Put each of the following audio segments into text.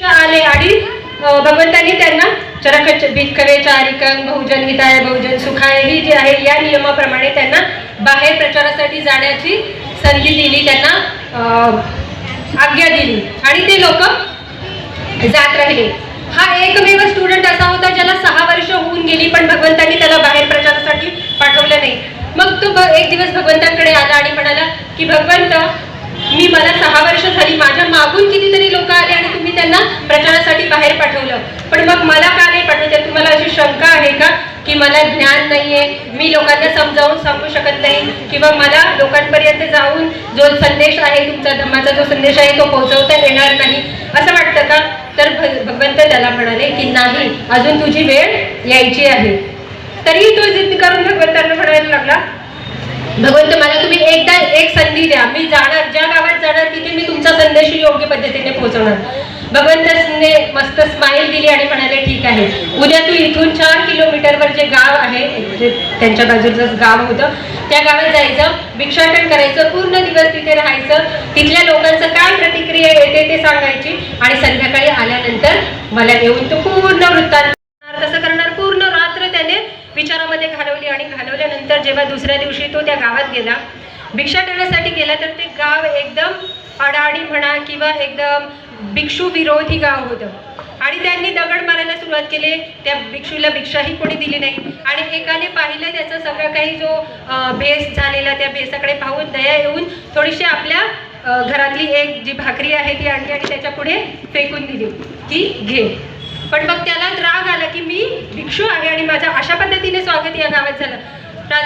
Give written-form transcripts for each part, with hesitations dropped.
आले आणि भगवंतांनी त्यांना चरक भिक्खवे चारिकं बहुजन हिताय बहुजन सुखाय ही जी आहे या नियमाप्रमाणे त्यांना बाहेर प्रचारासाठी जाण्याची संधी दिली, त्यांना आज्ञा दिली आणि ते लोक जात राहिले. हा एकमेव स्टुडंट असा होता ज्याला 6 वर्ष होऊन गेली पण भगवंतांनी त्याला बाहेर प्रचारासाठी पाठवलं नाही. मग तो एक दिवस भगवंतांकडे आला आणि म्हणाला की भगवंत, मला 6 वर्ष झाली, माझ्या मागून कितीतरी लोक आले आणि तुम्ही त्यांना प्रचारासाठी बाहेर पाठवलं, पण मग मला का नाही पाठवते? तुम्हाला अशी शंका आहे का की मला ज्ञान नाहीये, मी लोकांना समजावून सांगू शकत नाही किंवा मला लोकांपर्यंत जाऊन जो संदेश आहे, तुमचा धम्माचा जो संदेश आहे तो पोहोचवता येणार नाही असं वाटतं का? तर भगवंत त्याला म्हणाले की नाही, अजून तुझी वेळ यायची आहे. तरीही तो जिद्द करून भगवंतांना म्हणायला लागला, भगवंत मला तुम्ही एकदा एक संधी द्या, मी जाणार, ज्या गावात जाणार तिथे मी तुमचा संदेश योग्य पद्धतीने पोहोचवणार. भगवंताने मस्त स्माईल दिली आणि म्हणाले ठीक आहे, उद्या तू इथून 4 किलोमीटरवर जे गाव आहे, म्हणजे त्यांच्या बाजूचं गाव होतं, त्या गावात जायचं, भिक्षाटन करायचं, पूर्ण दिवस तिथे राहायचं, तिथल्या लोकांचं काय प्रतिक्रिया येते ते सांगायची आणि संध्याकाळी आल्यानंतर मला येऊन तो पूर्ण वृत्तांत तसं करणार. पूर्ण रात्र त्याने विचारामध्ये घालवली आणि घालवल्यानंतर जेव्हा दुसऱ्या दिवशी तो त्या गावात गेला, भिक्षाटनासाठी गेला, तर ते गाव एकदम अडाणी म्हणा किंवा एकदम भिक्षू विरोधी गाव होतं आणि त्यांनी दगड मारायला सुरुवात केली. त्या भिक्षूला भिक्षाही कोणी दिली नाही आणि एकाने पाहिलं त्याचा सगळं काही जो भेस झालेला, त्या भेसाकडे पाहून दया येऊन थोडीशी आपल्या घरातली एक जी भाकरी आहे ती आणली आणि त्याच्या पुढे फेकून दिली की घे. पण मग त्याला राग आला की मी भिक्षू आहे आणि माझ्या अशा पद्धतीने स्वागत या गावात झालं.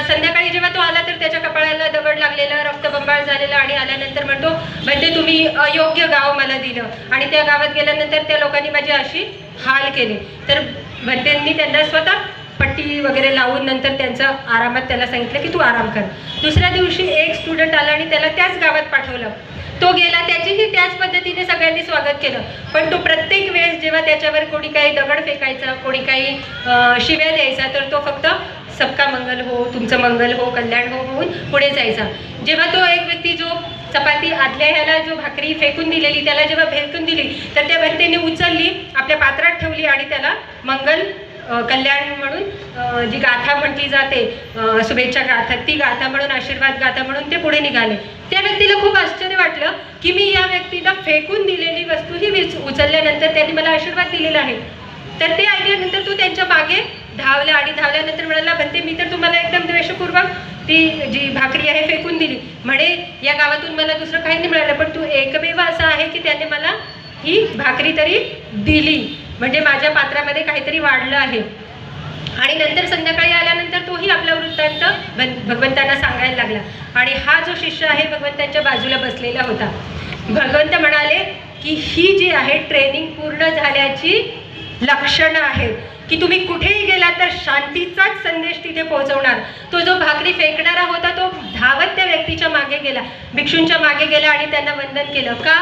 संध्याकाळी जेव्हा तो आला तर त्याच्या कपाळाला दगड लागलेला, रक्तबंबाळ झालेला आणि आल्यानंतर म्हणतो, म्हणजे तुम्ही अयोग्य गाव मला दिलं आणि त्या गावात गेल्यानंतर त्या लोकांनी माझी अशी हाल केले. तर भंतेंनी त्यांना स्वतः पट्टी वगैरे लावून नंतर त्यांचं आरामात त्याला सांगितलं की तू आराम कर. दुसऱ्या दिवशी एक स्टुडंट आला आणि त्याला त्याच गावात पाठवलं. तो गेला, त्याचीही त्याच पद्धतीने सगळ्यांनी स्वागत केलं, पण तो प्रत्येक वेळेस जेव्हा त्याच्यावर कोणी काही दगड फेकायचा, कोणी काही शिव्या द्यायचा, तर तो फक्त सबका मंगल हो, तुमचं मंगल हो, कल्याण हो होऊन पुढे जायचा. जेव्हा तो एक व्यक्ती जो चपाती आदल्या ह्याला जो भाकरी फेकून दिलेली त्याला जेव्हा फेकून दिली तर त्या व्यक्तीने उचलली, आपल्या पात्रात ठेवली आणि त्याला मंगल कल्याण म्हणून जी गाथा म्हटली जाते, शुभेच्छा गाथा, ती गाथा म्हणून, आशीर्वाद गाथा म्हणून ते पुढे निघाले. त्या व्यक्तीला खूप आश्चर्य वाटलं की मी या व्यक्तीला फेकून दिलेली वस्तू ही उचलल्यानंतर त्यांनी मला आशीर्वाद दिलेला आहे. तर ते ऐकल्यानंतर तो त्यांच्या मागे धावला आणि धावल्यानंतर म्हणाला, म्हणते मी तर तुम्हाला एकदम द्वेषपूर्वक ती जी भाकरी आहे फेकून दिली, म्हणे या गावातून मला दुसरं काही नाही मिळालं, पण तू एकमेव असा आहे की त्याने मला ही भाकरी तरी दिली, म्हणजे माझ्या पात्रामध्ये काहीतरी वाढलं आहे. आणि नंतर संध्याकाळी आल्यानंतर तोही आपला वृत्तांत भगवंतांना सांगायला लागला आणि हा जो शिष्य आहे भगवंतांच्या बाजूला बसलेला होता. भगवंत म्हणाले की ही जी आहे ट्रेनिंग पूर्ण झाल्याची लक्षणं आहेत की तुम्ही कुठेही गेला तर शांतीचाच संदेश तिथे पोहोचवणार. तो जो भाकरी फेकणारा होता तो धावत त्या व्यक्तीच्या मागे गेला, भिक्षूंच्या मागे गेला आणि त्यांना वंदन केलं. का?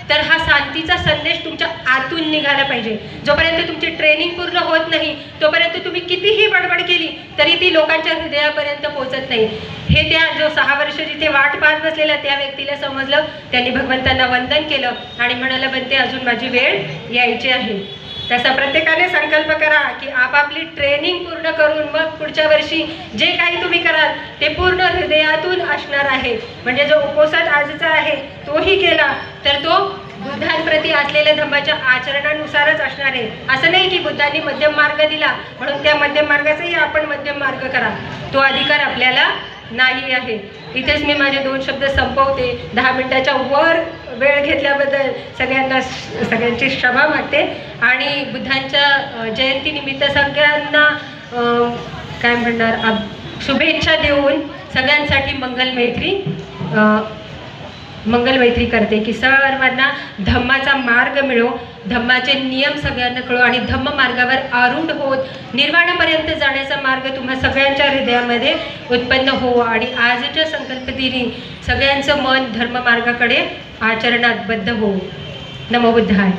तर हा शांतीचा संदेश तुमच्या आतून निघाला पाहिजे. जोपर्यंत तुमची ट्रेनिंग पूर्ण होत नाही तोपर्यंत तुम्ही कितीही बडबड केली तरी ती लोकांच्या हृदयापर्यंत पोहोचत नाही. हे त्या जो 6 वर्ष जिथे वाट पाहत बसलेला त्या व्यक्तीला समजलं. त्यांनी भगवंतांना वंदन केलं आणि म्हणाला, बनते अजून माझी वेळ यायची आहे. तसा प्रत्येकाने संकल्प करा की आपापली ट्रेनिंग पूर्ण करून मग पुढच्या वर्षी जे काही तुम्ही कराल ते पूर्ण हृदयातून असणार आहे. म्हणजे जो उपवासात आजचा आहे तोही केला तर तो बुद्धांप्रती असलेल्या धम्माच्या आचरणानुसारच असणार आहे. असं नाही की बुद्धांनी मध्यम मार्ग दिला म्हणून त्या मध्यम मार्गाचाही आपण मध्यम मार्ग करा, तो अधिकार आपल्याला नाही आहे. इथेच मी माझे 2 शब्द संपवते. 10 मिनिटाच्या वर वेळ घेतल्याबद्दल सगळ्यांची क्षमा मागते आणि बुद्धांच्या जयंतीनिमित्त सगळ्यांना काय म्हणणार शुभेच्छा देऊन सगळ्यांसाठी मंगल मैत्री करते की सर्वांना धम्माचा मार्ग मिळो, धम्माचे नियम सगळ्यांना कळो आणि धम्म मार्गावर आरूढ होत निर्वाणापर्यंत जाण्याचा मार्ग तुम्हा सगळ्यांच्या हृदयामध्ये उत्पन्न हो आणि आजच्या संकल्पदिनी सगळ्यांचं मन धर्म मार्गाकडे आचरणात बद्ध हो. नमो बुद्धाय.